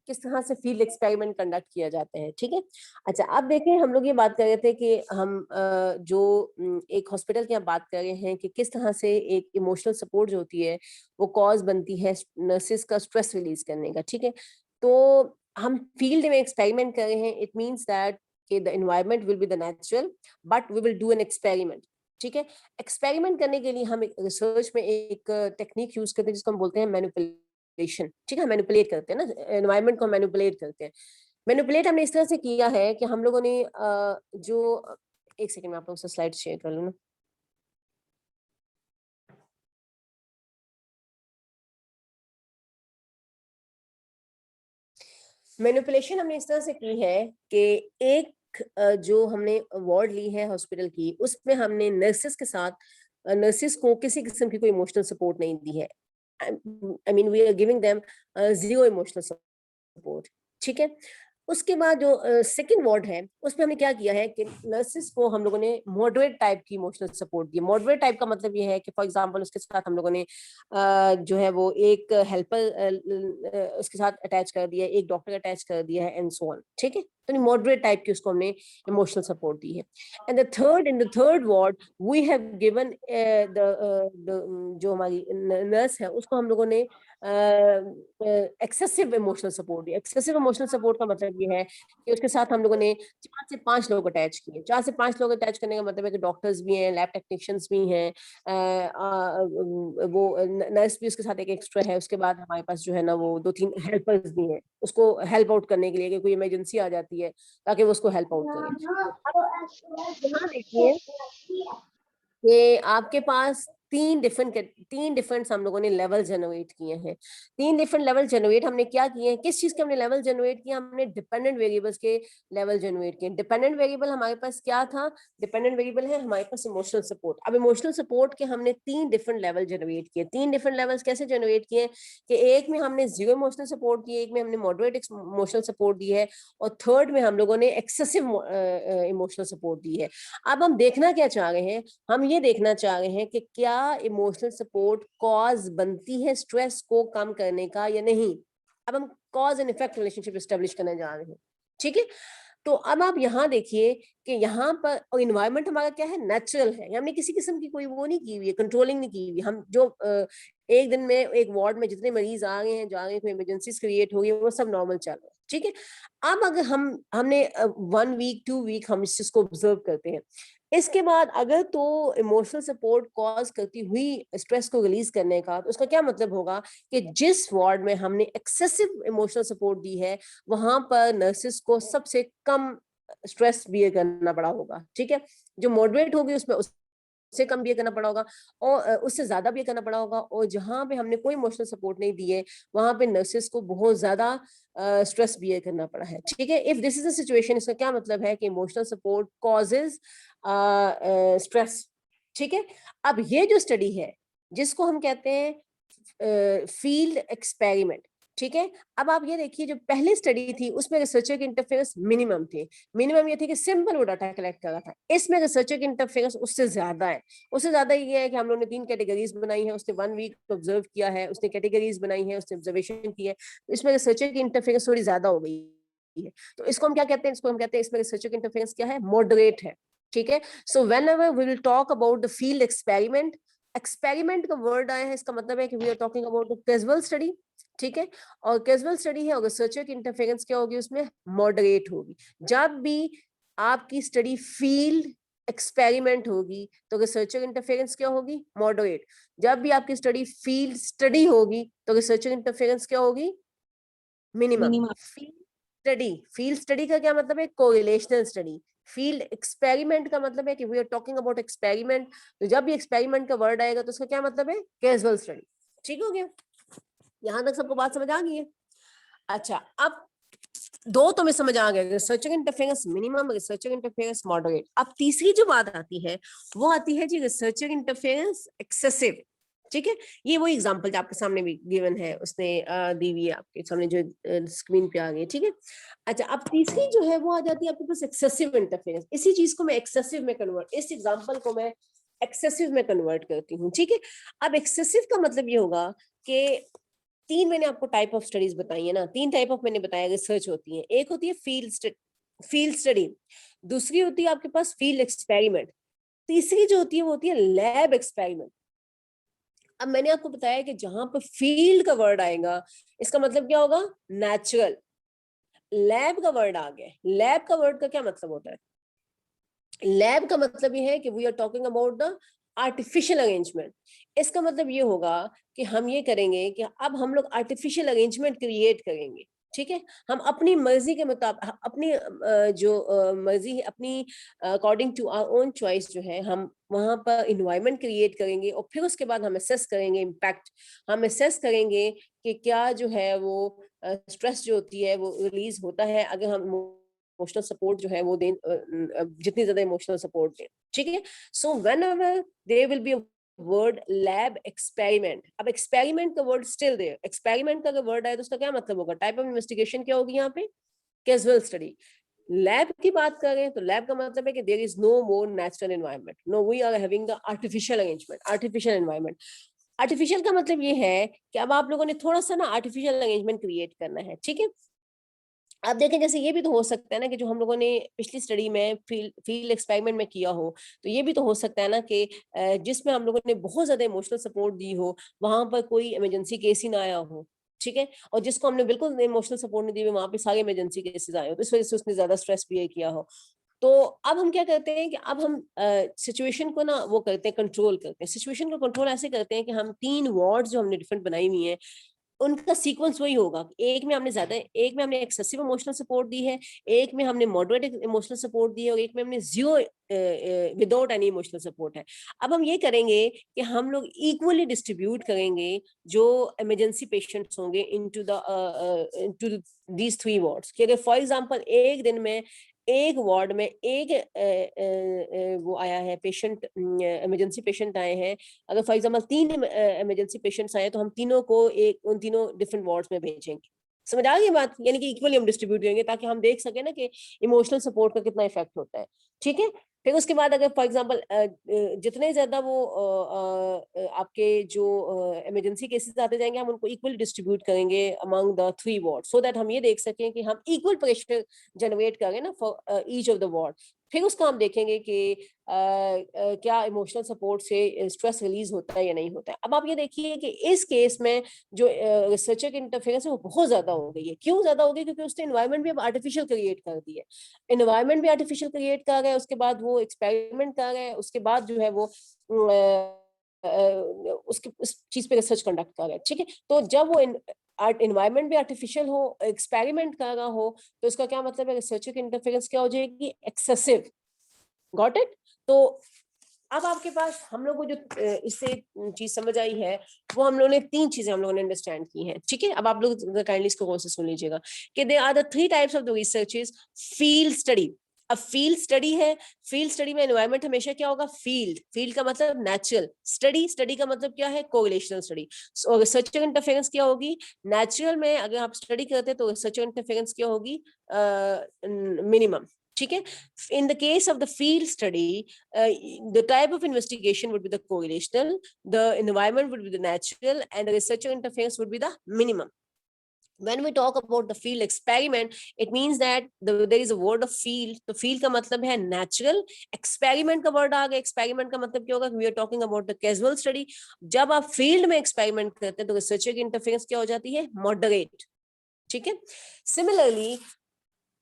किस तरह से फील्ड एक्सपेरिमेंट कंडक्ट किया जाते हैं, ठीक है। अच्छा, अब देखें, हम लोग ये बात कर रहे थे कि हम एक हॉस्पिटल की हम बात कर रहे हैं कि किस तरह से एक इमोशनल सपोर्ट जो होती है वो कॉज बनती है नर्सिस का स्ट्रेस रिलीज करने का, ठीक है। तो हम फील्ड में एक्सपेरिमेंट कर रहे हैं, इट मीन्स दैट कि the environment will be the natural but we will do an experiment, ठीक है। एक्सपेरिमेंट करने के लिए हम एक रिसर्च में एक टेक्निक यूज करते हैं जिसको हम बोलते हैं मैनिपुलेशन, ठीक है। मैनिपुलेट करते हैं ना, एनवायरनमेंट को मैनिपुलेट करते हैं। मैनिपुलेट हमने इस तरह से किया है कि हम लोगों ने जो एक सेकंड में आप लोगों से स्लाइड शेयर कर लूँ ना। मैनिपुलेशन हमने इस तरह से की है कि एक जो हमने वार्ड ली है हॉस्पिटल की, उसमें हमने नर्सेस के साथ नर्सेस को किसी किस्म की कोई इमोशनल सपोर्ट नहीं दी है। I mean we are giving them zero emotional support, ठीक है। उसके बाद जो सेकंड वार्ड है उसमें हमने क्या किया है कि नर्सेस को हम लोगों ने मॉडरेट टाइप की इमोशनल सपोर्ट दी। मॉडरेट टाइप का मतलब ये है कि फॉर एग्जांपल उसके साथ हम लोगों ने जो है वो एक हेल्पर उसके साथ अटैच कर दिया है, एक डॉक्टर अटैच कर दिया है एंड सो ऑन, ठीक है। तो मॉडरेट टाइप की उसको हमने इमोशनल सपोर्ट दी है। And the third ward we have given जो हमारी नर्स है उसको हम लोगों ने excessive emotional support. Excessive emotional support का मतलब ये है कि उसके साथ हम लोगों ने 4 से 5 लोग अटैच किए। 4 से 5 लोग अटैच करने का मतलब है कि डॉक्टर्स भी हैं, लैब टेक्नीशियंस भी हैं, वो नर्स भी उसके साथ एक एक्स्ट्रा है। उसके बाद हमारे पास जो है ना वो 2-3 हेल्पर्स भी हैं उसको हेल्प आउट करने के लिए कि कोई इमरजेंसी आ जाती है ताकि वो उसको हेल्प आउट करे। अब यहाँ देखिए कि आपके पास तीन डिफरेंट हम लोगों ने लेवल जनरेट किए हैं। 3 डिफरेंट लेवल जनरेट हमने क्या किए हैं, किस चीज के हमने लेवल जनरेट किया, हमने डिपेंडेंट वेरिएबल्स के लेवल जनरेट किए। डिपेंडेंट वेरिएबल हमारे पास क्या था, डिपेंडेंट वेरिएबल है हमारे पास इमोशनल सपोर्ट। अब इमोशनल सपोर्ट के हमने 3 डिफरेंट लेवल जनरेट किए। 3 डिफरेंट लेवल्स कैसे जनरेट किए कि एक में हमने जीरो इमोशनल सपोर्ट दिए, एक में हमने मॉडरेट इमोशनल सपोर्ट दी है और थर्ड में हम लोगों ने एक्सेसिव इमोशनल सपोर्ट दी है। अब हम देखना क्या चाह रहे हैं, हम ये देखना चाह रहे हैं कि क्या इमोशनल सपोर्ट कॉज बनती है स्ट्रेस को कम करने का या नहीं। अब हम cause and effect relationship establish करने जा रहे हैं, ठीक है। तो अब आप यहाँ देखिए कि यहाँ पर इन्वायरमेंट हमारा क्या है, नेचुरल है। हमने किसी किस्म की कोई वो नहीं की हुई है, कंट्रोलिंग नहीं की हुई। हम जो एक दिन में एक वार्ड में जितने मरीज आ रहे हैं जा रहे हैं, कोई इमरजेंसीज क्रिएट हो गई, वो सब नॉर्मल चल रहा है, ठीक है। अब अगर हमने 1 वीक 2 वीक हम इस चीज को ऑब्जर्व करते हैं, इसके बाद अगर तो इमोशनल सपोर्ट कॉज करती हुई स्ट्रेस को रिलीज करने का, तो उसका क्या मतलब होगा कि जिस वार्ड में हमने एक्सेसिव इमोशनल सपोर्ट दी है वहां पर नर्सिस को सबसे कम स्ट्रेस बियर करना पड़ा होगा, ठीक है। जो मॉडरेट होगी उसमें उससे कम बियर करना पड़ा होगा और उससे ज्यादा बियर करना पड़ा होगा, और जहां पे हमने कोई इमोशनल सपोर्ट नहीं दिए वहां पे नर्सिस को बहुत ज्यादा स्ट्रेस बियर करना पड़ा है, ठीक है। If this is a situation, इसका क्या मतलब है कि इमोशनल सपोर्ट कॉजेज स्ट्रेस, ठीक है। अब ये जो स्टडी है जिसको हम कहते हैं फील्ड एक्सपेरिमेंट, ठीक है। अब आप ये देखिए जो पहली स्टडी थी उसमें रिसर्चर के इंटरफेरेंस मिनिमम थे। मिनिमम ये थे कि सिंपल वो डाटा कलेक्ट कर रहा था। इसमें रिसर्चर के इंटरफेरेंस उससे ज्यादा है। उससे ज्यादा ये है कि हम लोगों ने 3 कैटेगरीज बनाई है, उसने 1 वीक ऑब्जर्व किया है, उसने कैटेगरीज बनाई है, उसने ऑब्जर्वेशन की है। इसमें रिसर्चर की इंटरफेरेंस थोड़ी ज्यादा हो गई है। तो इसको हम क्या कहते हैं, इसको हम कहते हैं इसमें रिसर्चर की इंटरफेरेंस क्या है, मॉडरेट है, ठीक है। So whenever we will talk about the field experiment, experiment का वर्ड आया है, इसका मतलब है कि we are talking about the casual study, ठीक है। और कैजुअल स्टडी है और रिसर्चर की इंटरफेरेंस क्या होगी उसमें, मॉडरेट होगी। जब भी आपकी स्टडी फील्ड एक्सपेरिमेंट होगी तो रिसर्चर इंटरफेरेंस क्या होगी, मॉडरेट। जब भी आपकी स्टडी फील्ड स्टडी होगी तो रिसर्चर इंटरफेरेंस क्या होगी, मिनिमम। फील्ड स्टडी का क्या मतलब है, कोरिलेशनल स्टडी। फील्ड एक्सपेरिमेंट का मतलब है कि we are talking about experiment, तो जब भी एक्सपेरिमेंट का वर्ड आएगा तो उसका क्या मतलब है, कैजुअल स्टडी, ठीक हो गया। यहां तक सबको बात समझ आ गई है। अच्छा, अब 2 तो में समझ आ गया, researcher interference minimum, researcher interference moderate. अब तीसरी जो बात आती है वो आती है जी रिसर्चर इंटरफेरेंस एक्सेसिव, ठीक है। ये वो एग्जांपल जो आपके सामने भी गिवन है, उसने दी हुई है आपके सामने जो स्क्रीन पे आ गई, ठीक है। अच्छा, अब तीसरी जो है वो आ जाती है आपके पास एक्सेसिव इंटरफेरेंस। इसी चीज को मैं एक्सेसिव में कन्वर्ट, इस एग्जांपल को मैं एक्सेसिव में कन्वर्ट करती हूँ, ठीक है। अब एक्सेसिव का मतलब ये होगा कि तीन मैंने आपको टाइप ऑफ स्टडीज बताई है ना, तीन टाइप ऑफ मैंने बताया रिसर्च होती है। एक होती है फील्ड स्टडी, दूसरी होती है आपके पास फील्ड एक्सपेरिमेंट, तीसरी जो होती है वो होती है लैब एक्सपेरिमेंट। अब मैंने आपको बताया कि जहां पर फील्ड का वर्ड आएगा इसका मतलब क्या होगा, नेचुरल। लैब का वर्ड आ गया, लैब का वर्ड का क्या मतलब होता है, लैब का मतलब ये है कि we are talking about the artificial arrangement. इसका मतलब ये होगा कि हम ये करेंगे कि अब हम लोग आर्टिफिशियल अरेंजमेंट क्रिएट करेंगे, ठीक है। हम अपनी मर्जी के मुताबिक, अपनी जो मर्जी है, अपनी according to our own choice जो है, हम वहां पर इन्वायरमेंट क्रिएट करेंगे और फिर उसके बाद हम असेस करेंगे इम्पैक्ट। हम असेस करेंगे कि क्या जो है वो स्ट्रेस जो होती है वो रिलीज होता है अगर हम इमोशनल सपोर्ट जो है वो दें, जितनी ज्यादा इमोशनल सपोर्ट दें, ठीक है। So whenever there will be word lab experiment, अब एक्सपेरिमेंट का वर्ड स्टिल देयर, एक्सपेरिमेंट का अगर वर्ड आए तो उसका क्या मतलब होगा, टाइप ऑफ इन्वेस्टिगेशन क्या होगी यहाँ पे, कैजुअल स्टडी। लैब की बात करें तो लैब का मतलब है कि there is no more natural environment, no we are having the artificial arrangement, artificial environment. Artificial का मतलब ये है कि अब आप लोगों ने थोड़ा सा ना आर्टिफिशियल अरेंजमेंट क्रिएट करना है, ठीक है। अब देखें जैसे ये भी तो हो सकता है ना कि जो हम लोगों ने पिछली स्टडी में फील्ड एक्सपेरिमेंट में किया हो, तो ये भी तो हो सकता है ना कि जिसमें हम लोगों ने बहुत ज्यादा इमोशनल सपोर्ट दी हो, वहां पर कोई इमरजेंसी केस ही ना आया हो, ठीक है। और जिसको हमने बिल्कुल इमोशनल सपोर्ट नहीं दी, वहां पे सारे इमरजेंसी केसेस आए हो, तो इस वजह से उसने ज्यादा स्ट्रेस भी किया हो। तो अब हम क्या करते हैं कि अब हम सिचुएशन को ना वो करते हैं, कंट्रोल करते हैं। सिचुएशन को कंट्रोल ऐसे करते हैं कि हम 3 वार्ड्स जो हमने डिफरेंट बनाई हुई हैं उनका सीक्वेंस वही होगा, एक में हमने ज्यादा, एक में हमने एक्सेसिव इमोशनल सपोर्ट दी है, एक में हमने मॉडरेट इमोशनल सपोर्ट दी है, और एक में हमने zero without any emotional support है। अब हम ये करेंगे कि हम लोग इक्वली डिस्ट्रीब्यूट करेंगे जो इमरजेंसी पेशेंट्स होंगे इनटू दीज 3 वार्ड्स, कि अगर फॉर एग्जांपल एक दिन में एक वार्ड में एक वो आया है पेशेंट, इमरजेंसी पेशेंट आए हैं, अगर फॉर एग्जांपल 3 इमरजेंसी पेशेंट्स आए तो हम तीनों को एक उन तीनों डिफरेंट वार्ड्स में भेजेंगे। समझ आ गई बात, यानी कि इक्वली हम डिस्ट्रीब्यूट करेंगे ताकि हम देख सके ना कि इमोशनल सपोर्ट का कितना इफेक्ट होता है, ठीक है। फिर उसके बाद अगर फॉर एग्जांपल जितने ज्यादा वो आपके जो इमरजेंसी केसेस आते जाएंगे, हम उनको इक्वली डिस्ट्रीब्यूट करेंगे among the 3 ward, so that हम ये देख सकें कि हम इक्वल प्रेशर जनरेट करें ना for each of the ward. फिर उसका हम देखेंगे कि क्या इमोशनल सपोर्ट से स्ट्रेस रिलीज होता है या नहीं होता है। अब आप ये देखिए कि इस केस में जो रिसर्चर की इंटरफेरेंस है वो बहुत ज्यादा हो गई है। क्यों ज्यादा हो गई, क्योंकि उसने एनवायरनमेंट भी अब आर्टिफिशियल क्रिएट कर दी है, एनवायरनमेंट भी आर्टिफिशियल क्रिएट कर रहा है, उसके बाद वो एक्सपेरिमेंट कर रहे हैं, उसके बाद जो है वो उसकी उस चीज पे रिसर्च कंडक्ट कर रहा है, ठीक है। तो जब वो एनवायरनमेंट भी आर्टिफिशियल हो, एक्सपेरिमेंट कर रहा हो, तो इसका क्या मतलब है, रिसर्चर की इंटरफेरेंस क्या हो जाएगी, एक्सेसिव। Got it. तो अब आपके पास हम लोग को जो इससे चीज समझ आई है वो हम लोगों ने 3 चीजें हम लोगों ने अंडरस्टैंड की हैं, ठीक है। अब आप लोग काइंडली इसको गौर से सुन लीजिएगा कि they are the 3 types of the researches. Field study, अब फील्ड स्टडी है, फील्ड स्टडी में एनवायरनमेंट हमेशा क्या होगा, फील्ड, फील्ड का मतलब नेचुरल, स्टडी, स्टडी का मतलब क्या है, कोरिलेशनल स्टडी। और रिसर्चर इंटरफेरेंस क्या होगी, नेचुरल में अगर आप स्टडी करते हैं तो रिसर्चर इंटरफेरेंस क्या होगी, मिनिमम, ठीक है। In the case of the field study, the type of investigation would be the correlational, the environment would be the natural, and the researcher interference would be the minimum. When we talk about the field experiment, it means that there is a word of field. तो field का मतलब है natural, experiment का word आ गया, experiment का मतलब क्या होगा, we are talking about the casual study. जब आप field में experiment करते हैं तो researcher की interference क्या हो जाती है, moderate, ठीक है। Similarly,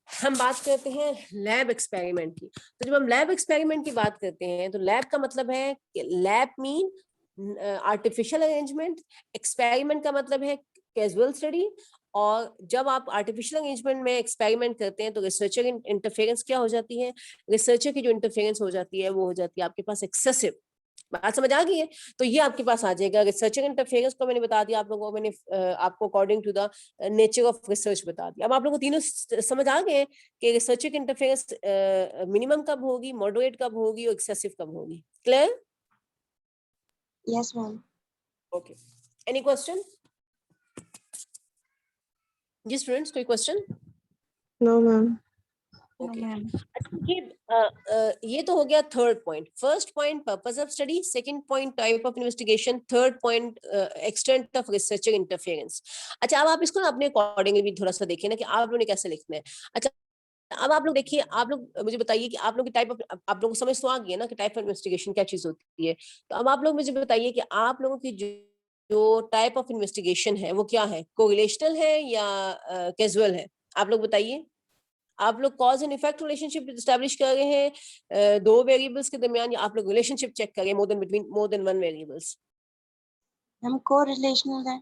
हम बात करते हैं लैब एक्सपेरिमेंट की। तो जब हम लैब एक्सपेरिमेंट की बात करते हैं तो लैब का मतलब है कि lab mean artificial arrangement, experiment का मतलब है कैजुअल स्टडी। और जब आप आर्टिफिशियल अरेंजमेंट में एक्सपेरिमेंट करते हैं तो रिसर्चर इंटरफेरेंस क्या हो जाती है, रिसर्चर की जो इंटरफेरेंस हो जाती है वो हो जाती है आपके पास एक्सेसिव। बात समझ आ गई है। तो ये आपके पास आ जाएगा। रिसर्चर इंटरफेरेंस को मैंने बता दिया आप लोगों को, मैंने आपको according to the nature of research बता दिया। अब आप लोगों को तीनों समझ आ गए कि रिसर्चर की इंटरफेरेंस मिनिमम कब होगी, मॉडरेट कब होगी और एक्सेसिव कब होगी। Clear? Yes ma'am. Okay, any question? जी स्टूडेंट्स, कोई question? No ma'am. Okay ma'am. ये तो हो गया third point. First point purpose of study, second point type of investigation, third point extent of researcher interference. अच्छा, अब आप इसको ना अपने अकॉर्डिंगली भी थोड़ा सा देखिए ना कि आप लोगों ने कैसे लिखना है. अच्छा, अब आप लोग देखिए, आप लोग मुझे बताइए कि आप लोग की टाइप ऑफ, आप लोगों को समझ तो आ गई है ना कि टाइप ऑफ इन्वेस्टिगेशन क्या चीज होती है. तो अब आप लोग मुझे बताइए कि आप लोगों की जो टाइप ऑफ इन्वेस्टिगेशन है वो क्या है, कोरिलेशनल है या कैजुअल है. आप लोग बताइए. आप लोग cause and effect relationship establish कर रहे हैं दो वेरिएबल्स के दरमियान, या आप लोग रिलेशनशिप चेक कर रहे हैं मोर देन वन वेरिएबल्स. हम कोरिलेशनल है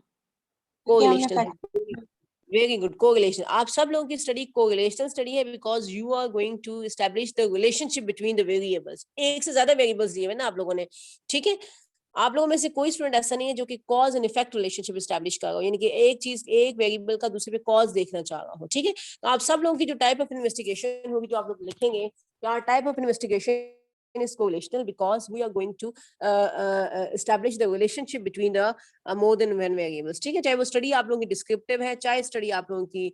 क्योंकि हमने कोरिलेशनल है. Very good. कोरिलेशन. आप सब लोगों की स्टडी कोरिलेशनल स्टडी है because you are going to establish the relationship between the variables. एक से ज्यादा वेरिएबल्स दिए हुए ना आप लोगों ने. ठीक है. आप लोगों में से कोई स्टूडेंट ऐसा नहीं है जो कि cause and effect relationship establish कर रहा हो, यानी कि एक चीज, एक वेरिएबल का दूसरे पे कॉज देखना चाह रहा हो. ठीक है. तो आप सब लोगों की जो टाइप ऑफ इन्वेस्टिगेशन होगी, जो आप लोग लिखेंगे, type of investigation is correlational because we are going to establish the relationship between the more than one variables. ठीक है. चाहे वो स्टडी आप लोगों की डिस्क्रिप्टिव है, चाहे स्टडी आप लोगों की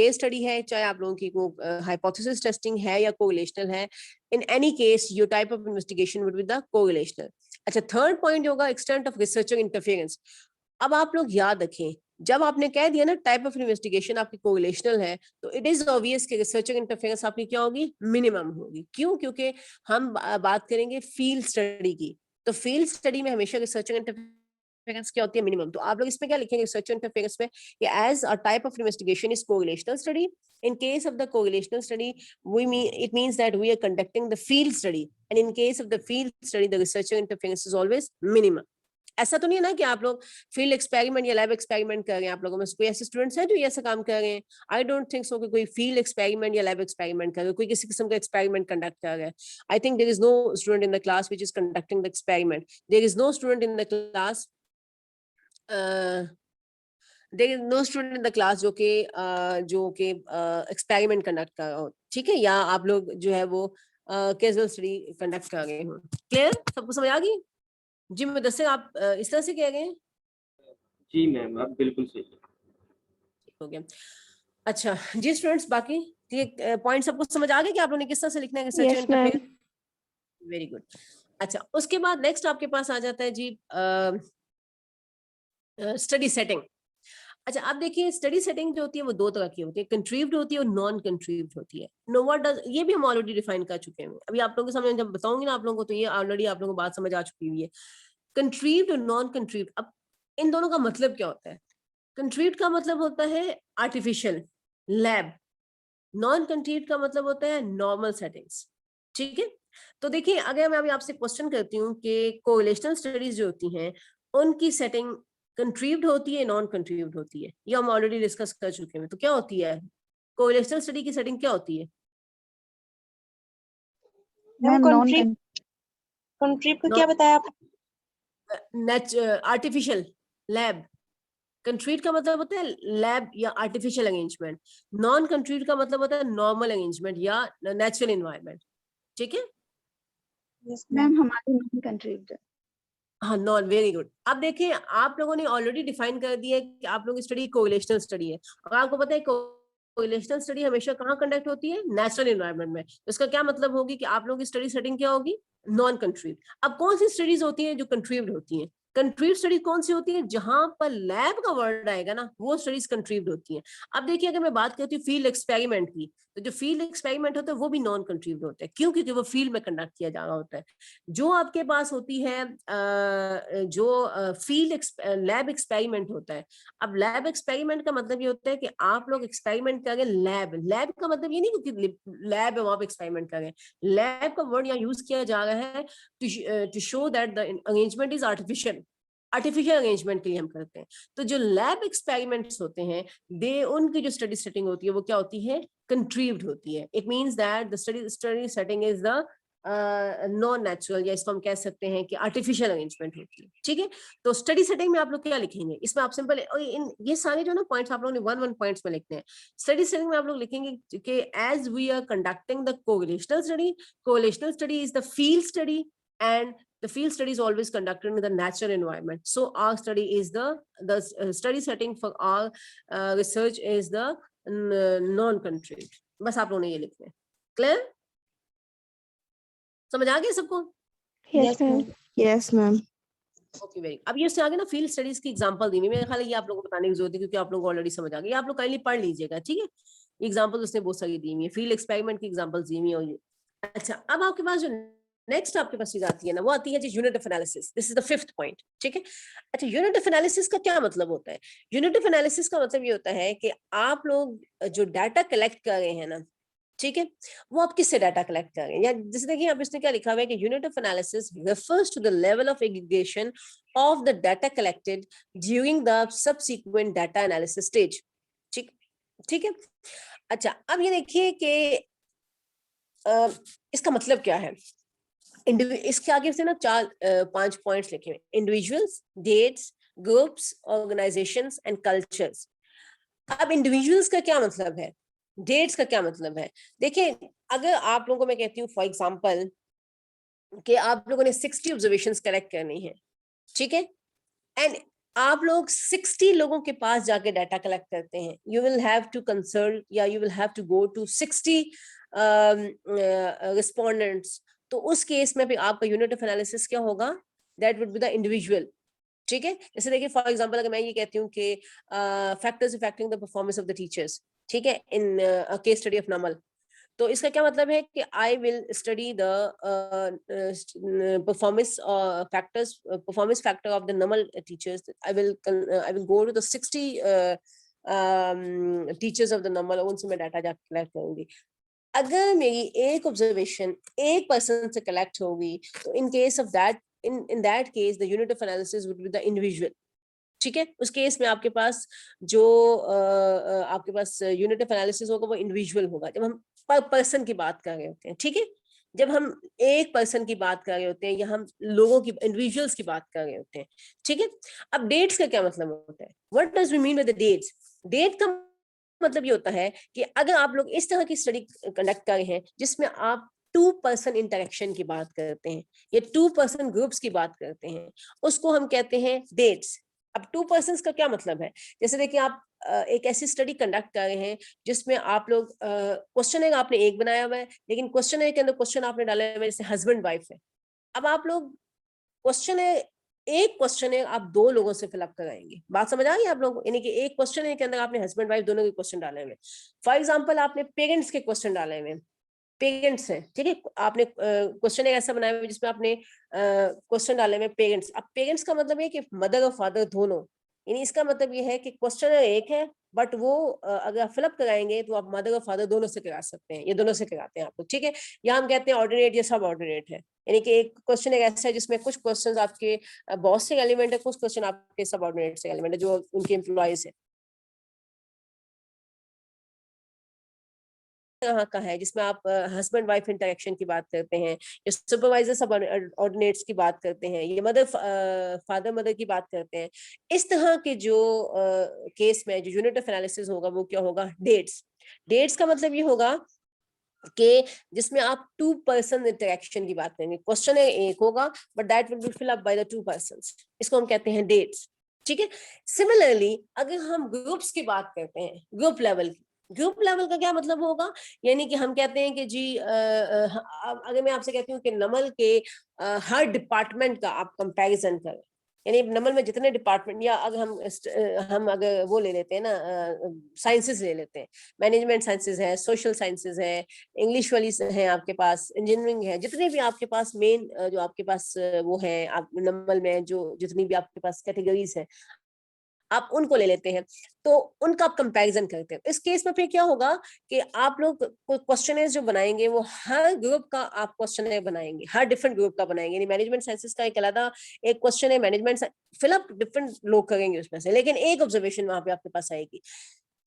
केस स्टडी है, चाहे आप लोगों की हाइपोथेसिस टेस्टिंग है या कोरिलेशनल है. in any case your type of investigation would be the correlational. अच्छा, थर्ड पॉइंट होगा एक्सटेंट ऑफ रिसर्चर इंटरफेरेंस. अब आप लोग याद रखें, जब आपने कह दिया ना टाइप ऑफ इन्वेस्टिगेशन आपकी कोरिलेशनल है, तो इट इज ऑब्वियस कि रिसर्चर इंटरफेरेंस आपकी क्या होगी, मिनिमम होगी. क्यों? क्योंकि हम बात करेंगे फील्ड स्टडी की, तो फील्ड स्टडी में हमेशा रिसर्चर इंटरफेरेंस क्या होती है, मिनिमम. तो आप लोग इसमें क्या लिखेंगे रिसर्चर इंटरफेरेंस में, as a type of investigation is correlational study. In case of the correlational study, it means that we are conducting the field study, and in case of the field study, the researcher interference is always minimum. ऐसा तो नहीं है ना कि आप लोग field experiment या lab experiment कर रहे हैं. आप लोगों में कोई ऐसे स्टूडेंट्स हैं जो ये ऐसा काम कर रहे हैं? आई डोंट थिंक सो कि कोई फील्ड एक्सपेरिमेंट या लैब एक्सपेरिमेंट कर रहे हैं, कोई किसी किस्म का एक्सपेरिमेंट कंडक्ट कर रहा है. I think there is no student in the class which is conducting the experiment. There is no student in the class there is no student in the class जो कि एक्सपेरिमेंट कंडक्ट कर रहा हो. ठीक है. या आप लोग जो है वो कैजुअल स्टडी कंडक्ट कर रहे हो. क्लियर? सबको समझ आ गई? जी मुदस्सिर, आप इस तरह से कह रहे हैं? जी मैम, आप बिल्कुल सही है. हो गया. अच्छा जी स्टूडेंट्स, बाकी ये पॉइंट सबको समझ आ गया कि आप लोगों ने किस तरह से लिखना है रिसर्चर इंटरफेरेंस? Very good. अच्छा, उसके बाद नेक्स्ट आपके पास आ जाता है जी स्टडी सेटिंग. अच्छा, आप देखिए स्टडी सेटिंग जो होती है वो दो तरह की होती है, कंट्रीव्ड होती है और नॉन कंट्रीव्ड होती है. नो व्हाट डज, ये भी हम ऑलरेडी डिफाइन कर चुके हैं. अभी आप लोगों के सामने जब बताऊंगी ना आप लोगों को, तो ये ऑलरेडी आप लोगों को बात समझ आ चुकी हुई है. कंट्रीव्ड और नॉन कंट्रीव्ड, अब इन दोनों का मतलब क्या होता है? कंट्रीव्ड का मतलब होता है आर्टिफिशियल लैब. नॉन कंट्रीव्ड का मतलब होता है नॉर्मल सेटिंग्स. ठीक है. तो देखिए, अगर मैं अभी आपसे क्वेश्चन करती हूँ कि कोरिलेशनल स्टडीज जो होती हैं उनकी सेटिंग कंट्रीव्ड होती है, नॉन कंट्रीव्ड होती है, ये हम ऑलरेडी डिस्कस कर चुके हैं. तो क्या होती है कोरिलेशनल स्टडी की सेटिंग, क्या होती है? मैम कंट्रीब को क्या बताया आपने? Artificial lab. कंट्रीट का मतलब होता है लैब या आर्टिफिशियल अरेंजमेंट. नॉन कंट्रीट का मतलब होता है नॉर्मल अरेंजमेंट या नेचुरल एनवायरनमेंट. ठीक है. Yes ma'am ma'am. हमारी नॉन कंट्रीब्यूटर. हाँ, नॉन. Very good. अब देखिए, आप लोगों ने ऑलरेडी डिफाइन कर दिया है कि आप लोगों की स्टडी कोरिलेशनल स्टडी है, और आपको पता है कोरिलेशनल स्टडी हमेशा कहाँ कंडक्ट होती है, नेचुरल एनवायरनमेंट में. तो इसका क्या मतलब होगी कि आप लोगों की स्टडी सेटिंग क्या होगी, नॉन कंट्रीव्ड. अब कौन सी स्टडीज होती हैं जो कंट्रीव्ड होती हैं? कंट्रीव्ड स्टडी कौन सी होती है? जहां पर लैब का वर्ड आएगा ना, वो स्टडीज कंट्रीव्ड होती हैं. अब देखिए, अगर मैं बात करती हूँ फील्ड एक्सपेरिमेंट की, तो जो फील्ड एक्सपेरिमेंट होता है वो भी नॉन कंट्रीव्ड होता है. क्यों? क्योंकि वो फील्ड में कंडक्ट किया जा रहा होता है. जो आपके पास होती है जो फील्ड लैब एक्सपेरिमेंट होता है. अब लैब एक्सपेरिमेंट का मतलब ये होता है कि आप लोग एक्सपेरिमेंट करें. लैब का मतलब ये नहीं कि लैब है वहां पे एक्सपेरिमेंट करें. लैब का वर्ड यहाँ यूज किया जा रहा है to show that the arrangement is artificial. Artificial arrangement के लिए हम करते हैं. तो जो लैब एक्सपेरिमेंट्स होते हैं, दे उनकी जो स्टडी सेटिंग होती है वो क्या होती है, कंट्रीव्ड होती है. It means that the study setting is the non natural, या इसको हम कह सकते हैं कि आर्टिफिशियल अरेंजमेंट होती है. ठीक है. तो स्टडी सेटिंग में आप लोग क्या लिखेंगे, इसमें आप सिंपल, इन ये सारे जो ना पॉइंट्स आप लोगों ने वन पॉइंट्स में लिखने हैं. स्टडी सेटिंग में आप लोग लिखेंगे कि as we are conducting the correlational study is the field study, and the field study is always conducted in the natural environment. So our study is the study setting for our research is the non-controlled. बस आप लोगों ने ये लिखना है। Clear? समझ आ गया सबको? Yes ma'am. Yes ma'am. Okay very. अब ये उससे आगे ना फील्ड स्टडीज की एग्जांपल दी हुई है, मेरे ख्याल है ये आप लोगों को बताने की जरूरत है क्योंकि आप लोगों को ऑलरेडी समझ आ गई। आप लोग काइंडली पढ़ लीजिएगा, ठीक है? एग्जांपल उसने बहुत सारी दी हुई है, फील्ड एक्सपेरिमेंट की एग्जांपल्स दी हुई है। अच्छा, अब आपके पास जो नेक्स्ट आपके पास चीज आती है ना, वो आती है जी unit of analysis. This is the 5th point, ठीक है? अच्छा, यूनिट ऑफ एनालिसिस का क्या मतलब होता है? यूनिट ऑफ एनालिसिस का मतलब ये होता है कि आप लोग जो डाटा कलेक्ट कर रहे हैं ना, ठीक है, वो आप किससे डाटा कलेक्ट कर रहे हैं? या जैसे देखिए आप इसने क्या लिखा हुआ है कि unit of analysis refers to the level of aggregation of the data collected during the subsequent data analysis stage. ठीक ठीक है। अच्छा, अब ये देखिए कि इसका मतलब क्या है? इसके आगे से ना 5 पॉइंट्स लिखे हुए, individuals, dates, groups, organisations and cultures. अब इंडिविजुअल्स का क्या मतलब है, डेट्स का क्या मतलब है? देखिए, अगर आप लोगों को मैं कहती हूँ फॉर एग्जांपल कि आप लोगों ने 60 ऑब्जर्वेशंस कलेक्ट करनी है, ठीक है, एंड आप लोग 60 लोगों के पास जाके डाटा कलेक्ट करते हैं, you will have to consult या you will have to go to 60 respondents. तो उस केस में भी आपका यूनिट ऑफ एनालिसिस क्या होगा? That would be the individual, ठीक है? जैसे देखिए फॉर एग्जांपल अगर मैं ये कहती हूँ कि factors affecting the performance of the teachers, ठीक है, in case study of Namal, तो इसका क्या मतलब है कि I will study the performance factor of the Namal teachers. I will go to the 60 teachers of the Namal, उनसे मैं डाटा जाकर कलेक्ट करूंगी। अगर मेरी एक ऑब्जर्वेशन एक पर्सन से कलेक्ट होगी तो in case of that in that case the unit of analysis would be the individual, ठीक है? उस केस में आपके पास जो आपके पास यूनिट ऑफ एनालिसिस होगा वो इंडिविजुअल होगा जब हम पर पर्सन की बात कर रहे होते हैं, ठीक है? जब हम एक पर्सन की बात कर रहे होते हैं या हम लोगों की इंडिविजुअल्स की बात कर रहे होते हैं, ठीक है? अब डेट्स का क्या मतलब होता है? What does we mean with the dates? Date का मतलब ये होता है कि अगर आप लोग इस तरह की स्टडी कंडक्ट कर रहे हैं जिसमें आप 2 पर्सन इंटरेक्शन की बात करते हैं या 2 पर्सन ग्रुप्स की बाट करते हैं, उसको हम कहते हैं डेट्स। अब 2 पर्सन्स का क्या मतलब है? जैसे देखिए आप एक ऐसी स्टडी कंडक्ट कर रहे हैं जिसमें आप लोग क्वेश्चन एक आपने एक बनाया हुआ है, लेकिन क्वेश्चन एक के अंदर क्वेश्चन आपने डाला हुआ है जैसे हस्बैंड वाइफ है। अब आप लोग क्वेश्चन है, एक क्वेश्चन है आप 2 लोगों से फिलअप कराएंगे। बात समझ आ गई आप लोगों को? यानी कि एक क्वेश्चन है के अंदर आपने हस्बैंड वाइफ दोनों के क्वेश्चन डाले हुए। फॉर एग्जांपल आपने पेरेंट्स के क्वेश्चन डाले हुए, पेरेंट्स है, ठीक है, आपने क्वेश्चन एक ऐसा बनाया हुआ जिसमें आपने क्वेश्चन डाले हुए पेरेंट्स। अब पेरेंट्स का मतलब है कि मदर और फादर दोनों, यानी इसका मतलब ये है कि क्वेश्चन एक है बट वो अगर आप फिलअप कराएंगे तो आप मदर और फादर दोनों से करा सकते हैं, ये दोनों से कराते हैं आप लोग, ठीक है? या हम कहते हैं ऑर्डिनेट या सब ऑर्डिनेट है, यानी कि एक क्वेश्चन एक ऐसा है जिसमें कुछ क्वेश्चन आपके बॉस से एलिमेंट है, कुछ क्वेश्चन आपके सब ऑर्डिनेट से एलिमेंट है जो उनके एम्प्लॉयज है। यहाँ का है जिसमें आप हस्बैंड वाइफ इंटरेक्शन की बात करते हैं या सुपरवाइजर सब ऑर्डिनेट्स की बात करते हैं, ये मदर फादर मदर की बात करते हैं। इस तरह के जो केस में जो यूनिट ऑफ एनालिसिस होगा वो क्या होगा? डेट्स। डेट्स का मतलब ये होगा कि जिसमें आप 2 पर्सन इंटरेक्शन की बात करेंगे। क्वेश्चन एक होगा but that will be fill up by the 2 persons, इसको हम कहते हैं डेट्स, ठीक है? सिमिलरली अगर हम ग्रुप्स की बात करते हैं, ग्रुप लेवल की, ग्रुप लेवल का क्या मतलब होगा? यानी कि हम कहते हैं कि जी अगर मैं आपसे कहती हूँ कि नमल के हर डिपार्टमेंट का आप कंपैरिजन करें, यानी नमल में जितने डिपार्टमेंट, या अगर हम अगर वो ले लेते हैं ना, साइंसेस ले लेते हैं, मैनेजमेंट साइंसेस है, सोशल साइंसेस है, इंग्लिश वाली है आपके पास, इंजीनियरिंग है, जितने भी आपके पास मेन जो आपके पास वो है आप नमल में जो जितनी भी आपके पास कैटेगरीज है आप उनको ले लेते हैं, तो उनका आप कंपैरिजन करते हैं। इस केस में फिर क्या होगा कि आप लोग क्वेश्चनर जो बनाएंगे वो हर ग्रुप का आप क्वेश्चनर बनाएंगे, हर डिफरेंट ग्रुप का बनाएंगे, यानी मैनेजमेंट साइंसेस का एक अलग एक क्वेश्चन है, मैनेजमेंट फिलअप डिफरेंट लोग करेंगे उसमें से, लेकिन एक ऑब्जर्वेशन वहां पे आपके पास आएगी।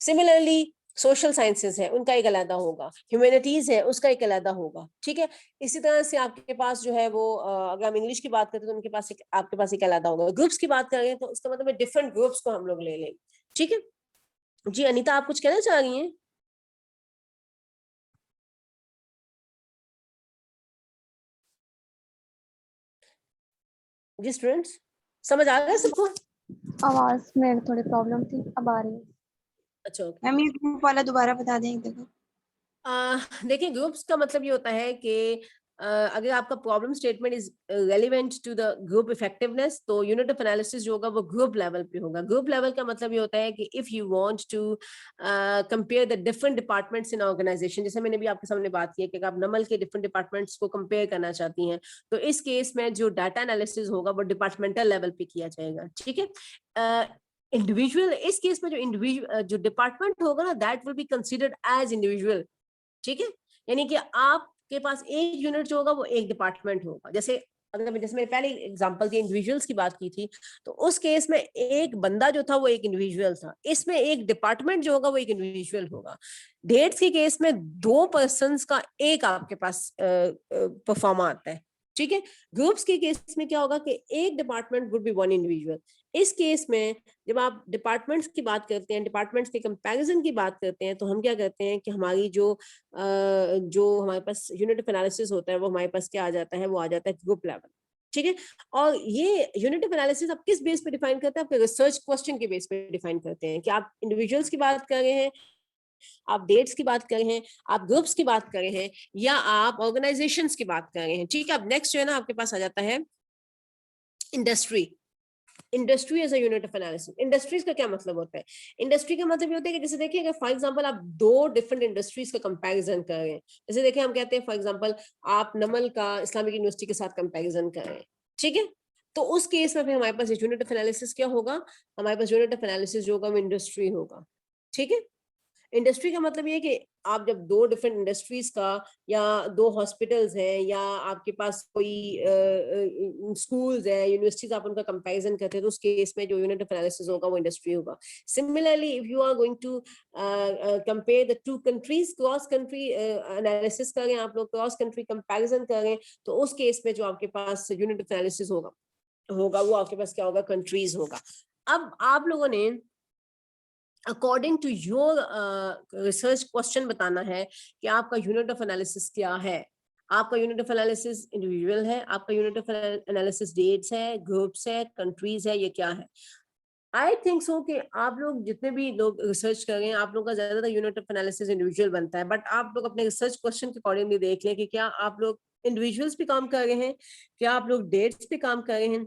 सिमिलरली सोशल साइंसेस है उनका एक अलग होगा, ह्यूमैनिटीज है उसका एक अलग होगा, ठीक है? इसी तरह से आपके पास जो है वो अगर हम इंग्लिश की बात करते हैं तो उनके पास आपके पास एक अलग होगा। ग्रुप्स की बात करें तो इसका मतलब डिफरेंट ग्रुप्स को हम लोग ले लेंगे, ठीक है? जी अनीता, आप कुछ कहना चाह रही हैं? जी स्टूडेंट्स, समझ आ गया सबको? आवाज में थोड़ी प्रॉब्लम थी, अब आ रही है। अच्छा मैम ये ग्रुप वाला दोबारा बता दें एक दफा। देखिए ग्रुप्स का मतलब ये होता है कि अगर आपका problem statement is relevant to the group effectiveness, तो यूनिट ऑफ एनालिसिस जो होगा वो ग्रुप लेवल पे होगा। ग्रुप लेवल का मतलब ये होता है कि if you want to compare the different departments in organisation, जैसे मैंने भी आपके सामने बात की है कि अगर आप नमल के डिफरेंट डिपार्टमेंट्स को कंपेयर करना चाहती हैं, तो इस केस में जो डाटा एनालिसिस होगा वो डिपार्टमेंटल लेवल पे किया जाएगा। ठीक है, इंडिविजुअल इस केस में जो इंडिविजुअल जो डिपार्टमेंट होगा ना, that will be considered as individual. ठीक है, यानी कि आपके पास एक यूनिट जो होगा वो एक डिपार्टमेंट होगा। जैसे मैंने पहले एग्जांपल की इंडिविजुअल्स की बात की थी, तो उस केस में एक बंदा जो था वो एक इंडिविजुअल था, इसमें एक डिपार्टमेंट जो होगा वो एक इंडिविजुअल होगा। डेट्स के केस में 2 पर्संस का एक आपके पास परफॉर्मा आता है। ठीक है, ग्रुप्स के केस में क्या होगा कि एक department would be one individual. इस केस में जब आप डिपार्टमेंट्स की बात करते हैं, डिपार्टमेंट्स के कंपैरिजन की बात करते हैं, तो हम क्या करते हैं कि हमारी जो हमारे पास यूनिट ऑफ एनालिसिस होता है वो हमारे पास क्या आ जाता है, वो आ जाता है ग्रुप लेवल। ठीक है, और ये यूनिट ऑफ एनालिसिस आप किस बेस पे डिफाइन करते हैं? आपके रिसर्च क्वेश्चन के बेस पे डिफाइन करते हैं कि आप इंडिविजुअल्स की बात कर रहे हैं, आप डेट्स की बात कर रहे हैं, आप ग्रुप्स की बात कर रहे हैं, या आप ऑर्गेनाइजेशंस की बात कर रहे हैं। ठीक है, अब नेक्स्ट जो है ना आपके पास आ जाता है industry. Industry as a unit of analysis. Industries का क्या मतलब होता है? इंडस्ट्री का मतलब ये होता है कि जैसे देखिए अगर फॉर एग्जांपल आप 2 डिफरेंट इंडस्ट्रीज का कंपैरिजन कर रहे हैं, जैसे देखिए हम कहते हैं फॉर एग्जांपल आप नमल का इस्लामिक यूनिवर्सिटी के साथ कंपैरिजन कर रहे हैं। ठीक है, तो उस केस में फिर हमारे पास यूनिट ऑफ एनालिसिस क्या होगा? हमारे पास यूनिट ऑफ एनालिसिस जो होगा वो इंडस्ट्री होगा। ठीक है, इंडस्ट्री का मतलब ये है कि आप जब 2 डिफरेंट इंडस्ट्रीज का, या 2 हॉस्पिटल्स हैं, या आपके पास कोई स्कूल्स है, यूनिवर्सिटीज, आप उनका कंपैरिजन करते हैं, तो उस केस में जो यूनिट ऑफ एनालिसिस होगा वो इंडस्ट्री होगा। Similarly if you are going to compare the 2 countries, cross country analysis करें, आप लोग क्रॉस कंट्री कंपैरिजन करें, तो उस केस में जो आपके पास यूनिट ऑफ एनालिसिस होगा वो आपके पास क्या होगा? कंट्रीज होगा। अब आप लोगों ने according to your research question बताना है कि आपका यूनिट ऑफ एनालिसिस क्या है। आपका यूनिट ऑफ एनालिसिस इंडिविजुअल है, आपका यूनिट ऑफ एनालिसिस डेट्स है, ग्रुप्स है, कंट्रीज है, ये क्या है? आई थिंक सो कि आप लोग जितने भी लोग रिसर्च कर रहे हैं, आप लोगों का ज्यादातर यूनिट ऑफ एनालिसिस इंडिविजुअल बनता है, बट आप लोग अपने रिसर्च क्वेश्चन के अकॉर्डिंगली देख लें कि क्या आप लोग इंडिविजुअल्स पे काम कर रहे हैं, क्या आप लोग डेट्स पे काम कर रहे हैं,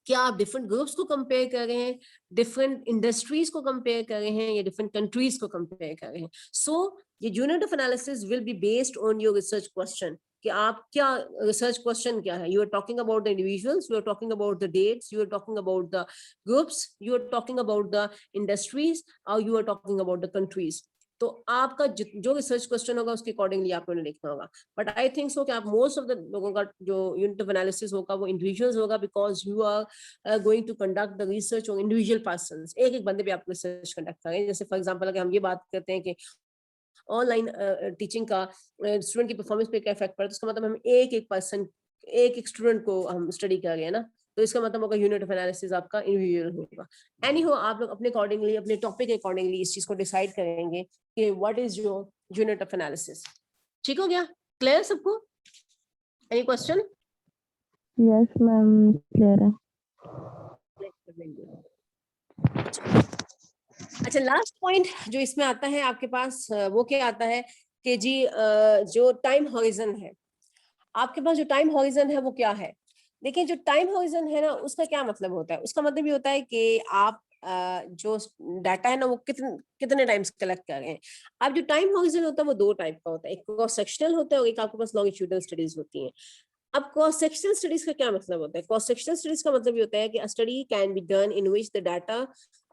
क्या आप डिफरेंट ग्रुप्स को कंपेयर कर रहे हैं, डिफरेंट इंडस्ट्रीज को कंपेयर कर रहे हैं, या डिफरेंट कंट्रीज को कंपेयर कर रहे हैं। सो ये unit of analysis will be based on your research question कि आप क्या रिसर्च क्वेश्चन क्या है। You are talking about the individuals, you are talking about the dates, you are talking about the groups, you are talking about the industries, और you are talking about the countries. तो आपका जो research question होगा उसके accordingly आपको लिखना होगा। But I think so कि आप मोस्ट ऑफ द लोगों का जो यूनिट ऑफ एनालिसिस होगा वो इंडिविजुअल्स होगा, because you are going to conduct the research on individual persons. एक एक बंदे पे आप रिसर्च कंडक्ट करें। जैसे फॉर एग्जांपल अगर हम ये बात करते हैं कि ऑनलाइन टीचिंग का स्टूडेंट की परफॉर्मेंस पे क्या इफेक्ट पड़ता है, तो इसका मतलब हम एक एक पर्सन, एक एक स्टूडेंट को हम स्टडी कर रहे हैं ना, तो इसका मतलब होगा यूनिट ऑफ एनालिसिस आपका इंडिविजुअल होगा। एनीहो आप लोग अपने अकॉर्डिंगली, अपने टॉपिक के अकॉर्डिंगली इस चीज को डिसाइड करेंगे कि what is your unit of analysis. ठीक हो गया? क्लियर सबको? Any question? Yes, ma'am. Clear है. अच्छा, लास्ट पॉइंट जो इसमें आता है आपके पास वो क्या आता है कि जी जो टाइम हॉरिजन है, आपके पास जो टाइम हॉरिजन है वो क्या है? देखिए जो टाइम हॉरिजन है ना, उसका क्या मतलब होता है? उसका मतलब ये होता है कि आप जो डाटा है ना वो कितने टाइम्स कलेक्ट कर रहे हैं। अब जो टाइम हॉरिजन होता है वो 2 टाइप का होता है, एक क्रॉस सेक्शनल होता है और एक आपके पास लॉन्गिट्यूडनल स्टडीज होती हैं। अब क्रॉस सेक्शनल स्टडीज का क्या मतलब होता है? क्रॉस सेक्शनल स्टडीज का मतलब ये होता है कि a study can be done in which the data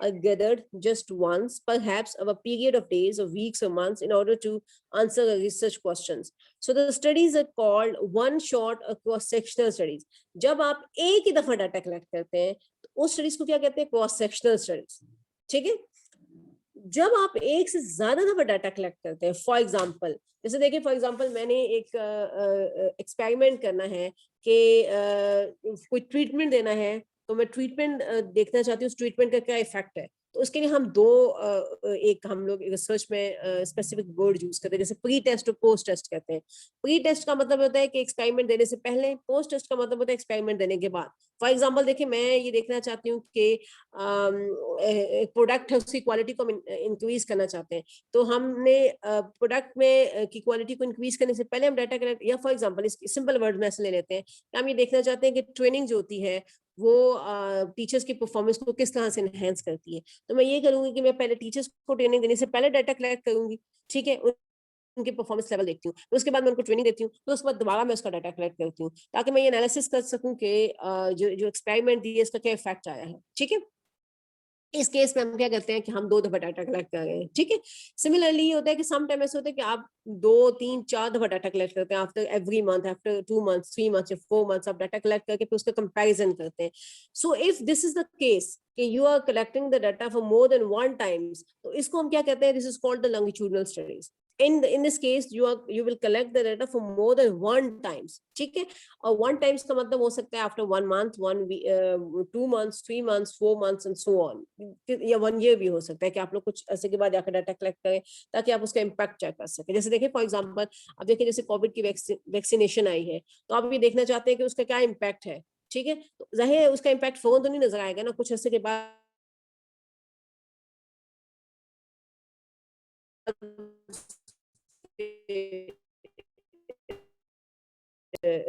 are gathered just once, perhaps over a period of days or weeks or months, in order to answer a research questions. So the studies are called one shot or cross sectional studies. जब आप एक ही दफा data collect करते हैं तो उस studies को क्या कहते हैं? Cross sectional studies. ठीक है, जब आप एक से ज्यादा दफा डाटा कलेक्ट करते हैं, फॉर एग्जांपल जैसे देखिए, फॉर एग्जांपल मैंने एक एक्सपेरिमेंट करना है कि कोई ट्रीटमेंट देना है, तो मैं ट्रीटमेंट देखना चाहती हूँ उस ट्रीटमेंट का क्या इफेक्ट है। तो उसके लिए हम एक हम लोग रिसर्च में स्पेसिफिक वर्ड यूज करते हैं, जैसे प्री टेस्ट और पोस्ट टेस्ट कहते हैं। प्री टेस्ट का मतलब होता है कि एक्सपेरिमेंट देने से पहले, पोस्ट टेस्ट का मतलब होता है एक्सपेरिमेंट देने के बाद। फॉर एग्जाम्पल देखिए, मैं ये देखना चाहती हूँ कि एक प्रोडक्ट है, उसकी क्वालिटी को इंक्रीज करना चाहते हैं, तो हमने प्रोडक्ट में की क्वालिटी को इंक्रीज करने से पहले हम डाटा कलेक्ट, या फॉर एग्जांपल सिंपल वर्ड में ऐसे ले लेते हैं, हम ये देखना चाहते हैं कि ट्रेनिंग जो होती है वो टीचर्स की परफॉर्मेंस को किस तरह से एनहेंस करती है। तो मैं ये करूंगी कि मैं पहले टीचर्स को ट्रेनिंग देने से पहले डाटा कलेक्ट करूंगी, ठीक है, उनके परफॉर्मेंस लेवल देखती हूँ, तो उसके बाद मैं उनको ट्रेनिंग देती हूँ, तो उसके बाद दोबारा मैं उसका डाटा कलेक्ट करती हूँ, ताकि मैं ये एनालिसिस कर सकूं कि जो एक्सपेरिमेंट दिए इसका क्या इफेक्ट आया है। ठीक है, इस केस में हम क्या करते हैं कि हम 2 दफा डाटा कलेक्ट कर रहे हैं। ठीक है, सिमिलरली ये होता है कि सम टाइम ऐसा होता है कि आप 2, 3, 4 दफा डाटा कलेक्ट करते हैं, after every month, after 2 months, 3 months या 4 मंथ्स आप डाटा कलेक्ट करके फिर उसका कंपैरिजन करते हैं। So if this is the case कि you are collecting the data for more than 1 times, तो इसको हम क्या कहते हैं, this is called the longitudinal studies. in this case you will collect the data for more than 1 times। ठीक है, और 1 times का मतलब हो सकता है after 1 month, 2 months, 3 months, 4 months and so on, या 1 year भी हो सकता है कि आप लोग कुछ ऐसे के बाद जाकर डाटा कलेक्ट करें ताकि आप उसका इम्पैक्ट चेक कर सकें। जैसे देखिए फॉर एग्जांपल, अब देखिए जैसे कोविड की वैक्सीनेशन आई है, तो आप ये देखना चाहते हैं कि उसका क्या इम्पैक्ट है। ठीक है, तो जाहिर है उसका इम्पैक्ट फौरन तो नहीं नजर आएगा ना, कुछ ऐसे के बाद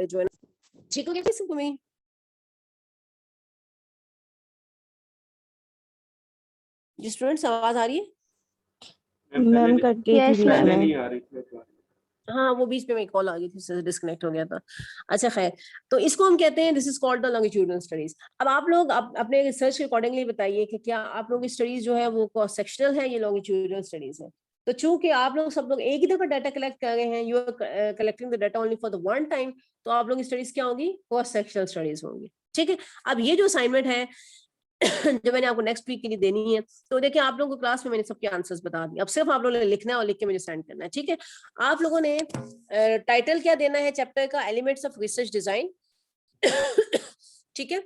जो है, ठीक हो गया किसी को नहीं? जी स्टूडेंट्स, आवाज आ रही है? मैम कट गई थी Yes, बीच ma'am. पहले में। नहीं आ रही थी। हाँ, वो बीच में मेरी कॉल आ गई थी, इससे डिस्कनेक्ट हो गया था। अच्छा खैर, तो इसको हम कहते हैं, this is called the longitudinal studies. अब आप लोग अपने रिसर्च के अकॉर्डिंगली बताइए कि क्या आप लोग की स्टडीज जो है वो क्रॉस सेक्शनल है या लॉन्गिट्यूडनल स्टडीज है। तो चूंकि आप लोग सब लोग एक ही दफा डाटा कलेक्ट कर रहे हैं, you are collecting the data only for the 1 time, तो आप लोग की स्टडीज क्या होगी, क्रॉस सेक्शनल स्टडीज होंगी। ठीक है, अब ये जो असाइनमेंट है जो मैंने आपको नेक्स्ट वीक के लिए देनी है, तो देखिए आप लोगों को क्लास में मैंने सबके आंसर्स बता दिए, अब सिर्फ आप लोगों ने लिखना है और लिख के मुझे सेंड करना है। ठीक है, आप लोगों ने टाइटल क्या देना है चैप्टर का, एलिमेंट्स ऑफ रिसर्च डिजाइन। ठीक है,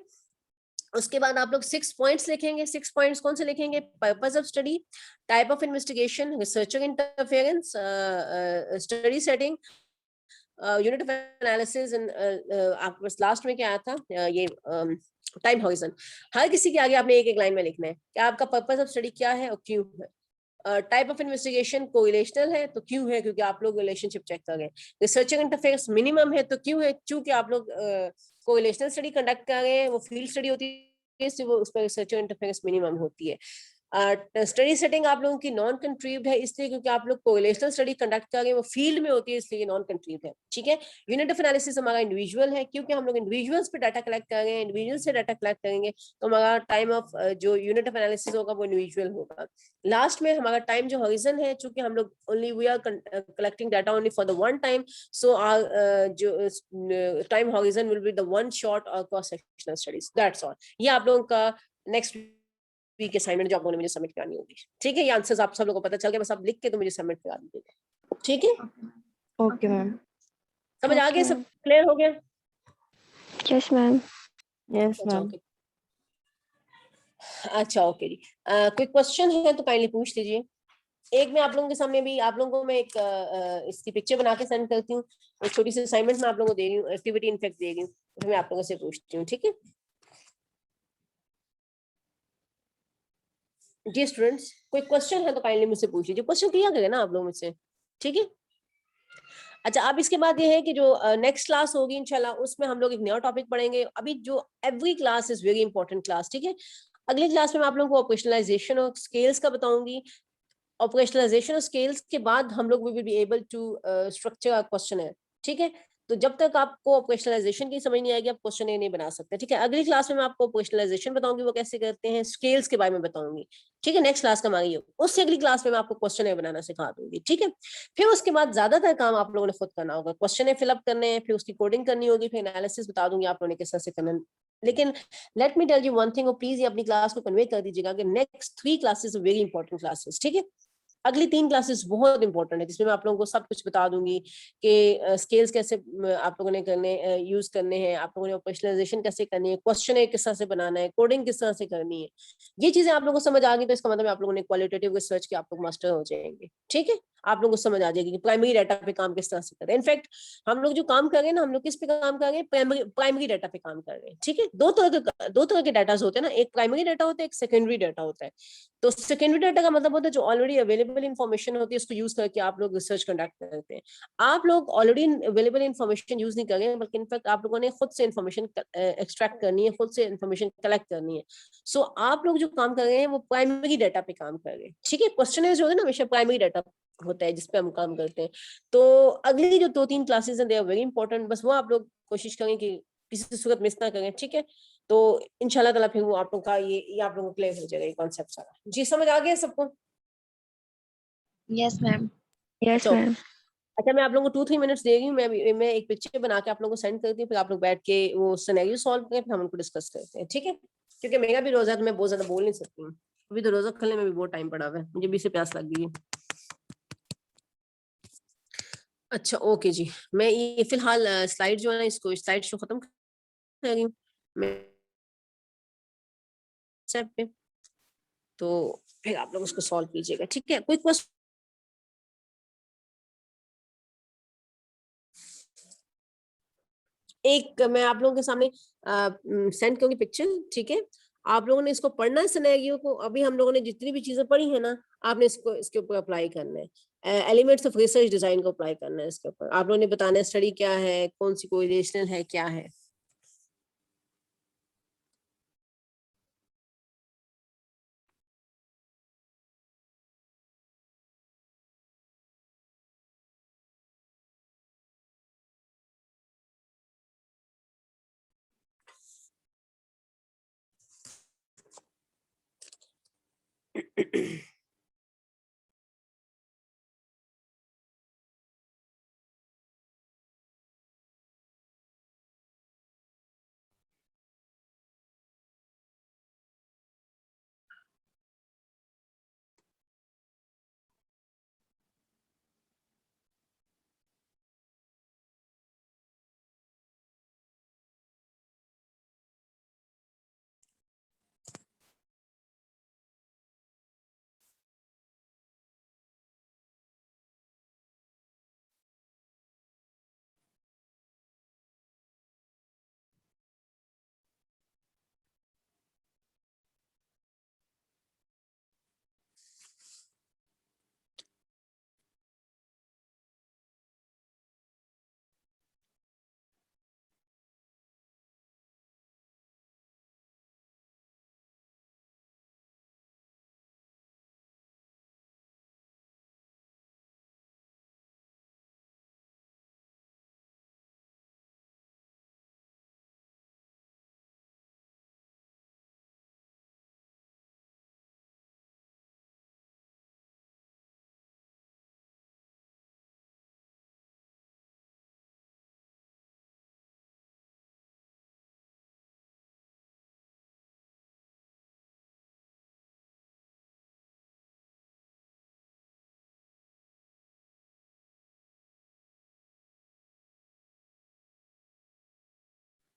उसके बाद आप लोग 6 पॉइंट्स लिखेंगे। 6 पॉइंट्स कौन से लिखेंगे, purpose of study, type of investigation, researcher interference, study setting, unit of analysis, आपके लास्ट में क्या आया था, ये टाइम हॉरिजन। हर किसी के आगे आपने एक एक लाइन में लिखना है कि आपका पर्पस ऑफ स्टडी क्या है और क्यों है। टाइप ऑफ इन्वेस्टिगेशन कोरिलेशनल है, तो क्यों है, क्योंकि आप लोग रिलेशनशिप चेक कर रहे हैं। रिसर्चर इंटरफेरेंस मिनिमम है, तो क्यों है, क्योंकि आप लोग कोरिलेशनल स्टडी कंडक्ट कर रहे हैं, वो फील्ड स्टडी होती है, इसलिए वो उस पर रिसर्चर इंटरफेरेंस मिनिमम होती है। स्टडी सेटिंग आप लोगों की नॉन कंट्रीब्यूट है, इसलिए क्योंकि आप लोग कोरिलेशनल स्टडी कंडक्ट कर रहे हैं, वो फील्ड में होती है, इसलिए नॉन कंट्रीब्यूट है। ठीक है, यूनिट ऑफ एनालिसिस हमारा इंडिविजुअल है, क्योंकि हम लोग इंडिविजुअल्स पे डाटा कलेक्ट कर रहे हैं, इंडिविजुअल से डाटा कलेक्ट करेंगे तो हमारा टाइम ऑफ जो यूनिट ऑफ एनालिसिस होगा वो इंडिविजुअल होगा। लास्ट में हमारा टाइम जो हॉरिजन है, चूंकि हम लोग only we are collecting data only for the 1 time, so our जो time horizon will be the 1 shot और cross sectional studies, that's all. ये आप लोगों का नेक्स्ट वीक असाइनमेंट जो आप लोगों ने मुझे सबमिट करानी होगी। ठीक है, ये आंसर्स आप सब लोगों को पता चल गया, बस आप लिख के तो मुझे सबमिट करा दीजिएगा। ठीक है, ओके मैम। समझ आ गया, Okay, सब क्लियर हो गया? yes, ma'am. यस अच्छा मैम। ओके, अच्छा ओके जी। कोई क्वेश्चन है तो काइंडली पूछ लीजिए। एक मैं आप लोगों के सामने भी आप लोगों को मैं एक इसकी पिक्चर बना के सेंड करती हूँ, एक छोटी सी असाइनमेंट मैं आप लोगों को दे रही हूँ, एक्टिविटी इनफेक्ट दे रही हूँ, तो मैं आप लोगों से पूछती हूँ। ठीक है जी स्टूडेंट्स, कोई क्वेश्चन है तो काइंडली मुझसे पूछ लीजिए, क्वेश्चन क्लियर करें ना आप लोग मुझसे। ठीक है, अच्छा अब इसके बाद ये है कि जो नेक्स्ट क्लास होगी इंशाल्लाह, उसमें हम लोग एक नया टॉपिक पढ़ेंगे। अभी जो every class is very important class. ठीक है, अगली क्लास में मैं आप लोगों को ऑपरेशनलाइजेशन और स्केल्स का बताऊंगी। ऑपरेशनलाइजेशन और स्केल्स के बाद हम लोग we will be able to structure a question है। ठीक है, तो जब तक आपको ऑपरेशनलाइजेशन की समझ नहीं आएगी, आप क्वेश्चन नहीं बना सकते। ठीक है, अगली क्लास में मैं आपको ऑपरेशनलाइजेशन बताऊंगी, वो कैसे करते हैं, स्केल्स के बारे में बताऊंगी। ठीक है, नेक्स्ट क्लास का हमारी उससे अगली क्लास में मैं आपको क्वेश्चन बनाना सिखा दूंगी। ठीक है, फिर उसके बाद ज्यादातर काम आप लोगों ने खुद करना होगा, क्वेश्चन फिलअप करने हैं, फिर उसकी कोडिंग करनी होगी, फिर एनालिसिस बता दूंगी आप लोगों ने किस तरह से करना। लेकिन let me tell you one thing, और प्लीज ये अपनी क्लास को कन्वे कर दीजिएगा कि next 3 classes very important classes. ठीक है, अगली 3 क्लासेस बहुत इंपॉर्टेंट है, जिसमें मैं आप लोगों को सब कुछ बता दूंगी कि स्केल्स कैसे आप लोगों ने करने यूज करने हैं, आप लोगों ने ऑपरेशनलाइजेशन कैसे करनी है, क्वेश्चन किस तरह से बनाना है, कोडिंग किस तरह से करनी है। ये चीजें आप लोगों को समझ आ गई तो इसका मतलब आप लोगों ने क्वालिटेटिव रिसर्च के आप लोग मास्टर हो जाएंगे। ठीक है, आप लोगों को समझ आ जाएगी कि प्राइमरी डाटा पे काम किस तरह से करें। इनफैक्ट हम लोग जो काम कर रहे हैं ना, हम लोग किस पे काम कर रहे हैं, प्राइमरी डाटा पे काम कर रहे हैं। ठीक है, दो तरह के डाटा होते हैं ना, एक प्राइमरी डाटा होता है, एक सेकेंडरी डाटा होता है। तो सेकेंडरी डाटा का मतलब होता है जो ऑलरेडी अवेलेबल इन्फॉर्मेशन होती है, उसको यूज करके आप लोग रिसर्च कंडक्ट करते हैं। आप लोग ऑलरेडी अवेलेबल इन्फॉर्मेशन यूज नहीं कर रहे हैं, बल्कि इनफैक्ट आप लोगों ने खुद से इन्फॉर्मेशन एक्सट्रैक्ट करनी है, खुद से इन्फॉर्मेशन कलेक्ट करनी है। सो आप लोग जो काम कर रहे हैं वो प्राइमरी डाटा पे काम कर रहे हैं। ठीक है, क्वेश्चन जो है ना हमेशा प्राइमरी डाटा होता है जिसपे हम काम करते हैं। तो अगली जो 2-3 क्लासेस हैं दे आर वेरी इंपॉर्टेंट, बस वो आप लोग कोशिश करें कि किसी सूरत मिस ना करें। ठीक है, तो इंशाल्लाह ताला फिर वो आप लोग का ये आप लोगों को क्लियर हो जाएगा ये कॉन्सेप्ट सारा। जी समझ आ गया सबको? Yes ma'am. Yes, तो ma'am. अच्छा, मैं आप लोगों को 2-3 मिनट्स दे रही हूँ, मैं एक पिक्चर बना के आप लोगों को सेंड करती हूँ, फिर आप लोग बैठ के वो सिनेरियो सॉल्व करें, फिर हम उनको डिस्कस करते हैं। ठीक है, क्योंकि मेरा भी रोजा है तो मैं बहुत ज्यादा बोल नहीं सकती हूँ। अभी तो रोजा खोलने में भी बहुत टाइम पड़ा हुआ है, मुझे भी से प्यास लग गई है। अच्छा ओके जी, मैं ये फिलहाल स्लाइड जो है ना, इसको स्लाइड शो खत्म कर रही हूँ मैं WhatsApp पे, तो फिर आप लोग उसको सॉल्व कीजिएगा। ठीक है, कोई क्वेश्चन? एक मैं आप लोगों के सामने सेंड करूंगी पिक्चर। ठीक है, आप लोगों ने इसको पढ़ना है सिनेरियो को। अभी हम लोगों ने जितनी भी चीजें पढ़ी है ना, आपने इसको इसके ऊपर अप्लाई करना है। एलिमेंट्स ऑफ रिसर्च डिजाइन को अप्लाई करना है इसके ऊपर। आप लोगों ने बताना है स्टडी क्या है, कौन सी कोरिलेशनल है, क्या है।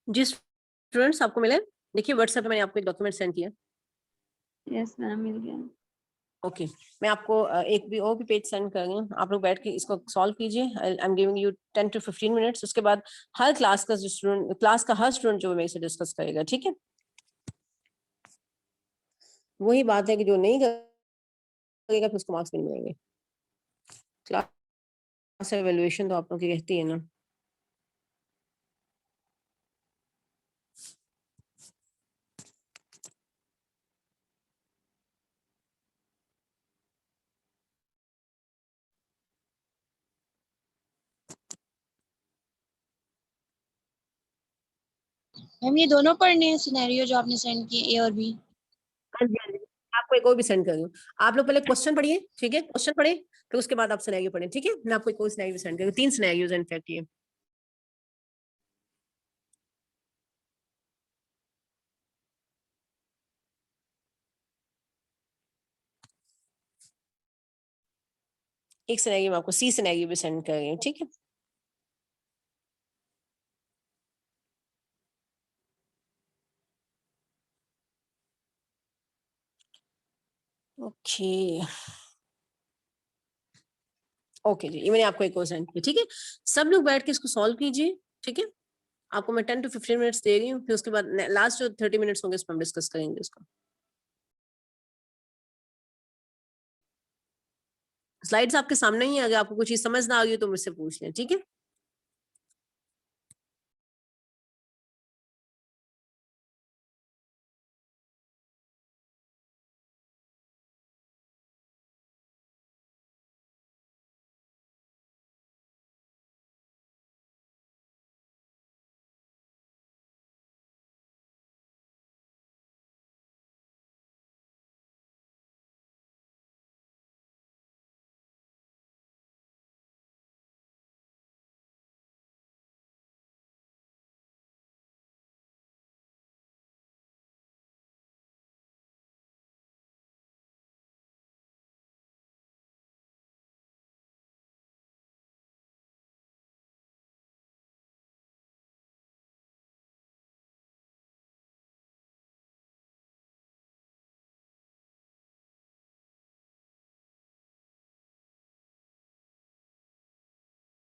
जिस स्टूडेंट्स आपको मिले, देखिए व्हाट्सएप पे मैंने आपको एक डॉक्यूमेंट सेंड किया। यस मैम, मिल गया। ओके, मैं आपको एक भी और भी पेज सेंड कर रही हूँ, आप लोग बैठ के इसको सॉल्व कीजिए। I am giving you 10 to 15 minutes. उसके बाद हर क्लास का जो स्टूडेंट, क्लास का हर स्टूडेंट जो मेरे से डिस्कस करेगा। ठीक है, वही बात है कि जो नहीं करेगा फिर उसको मार्क्स नहीं मिलेंगे। क्लास एवेल्युएशन तो आप लोग की कहती है ना। मैम ये दोनों पढ़ने हैं सिनेरियो जो आपने सेंड किए, ए और बी? हाँ जी, हाँ जी, आपको एक और भी सेंड कर दूँ। आप लोग पहले क्वेश्चन पढ़िए। ठीक है, क्वेश्चन पढ़े फिर उसके बाद आप सिनेरियो पढ़ें। ठीक है, मैं आपको एक और सिनेरियो सेंड करूँ, 3 सिनेरियोज इनफैक्ट ये। एक सिनेरियो मैं आपको सी सिनेरियो भी सेंड कर रही हूँ, ठीक है। ओके ओके जी, ये मैंने आपको एक और सेंड किया, ठीक है। सब लोग बैठ के इसको सॉल्व कीजिए, ठीक है। आपको मैं 10 to 15 मिनट्स दे रही हूँ, फिर उसके बाद लास्ट जो 30 मिनट्स होंगे उसमें हम डिस्कस करेंगे इसको। स्लाइड्स आपके सामने ही है, अगर आपको कुछ चीज समझ ना आ रही हो तो मुझसे पूछ लें, ठीक है।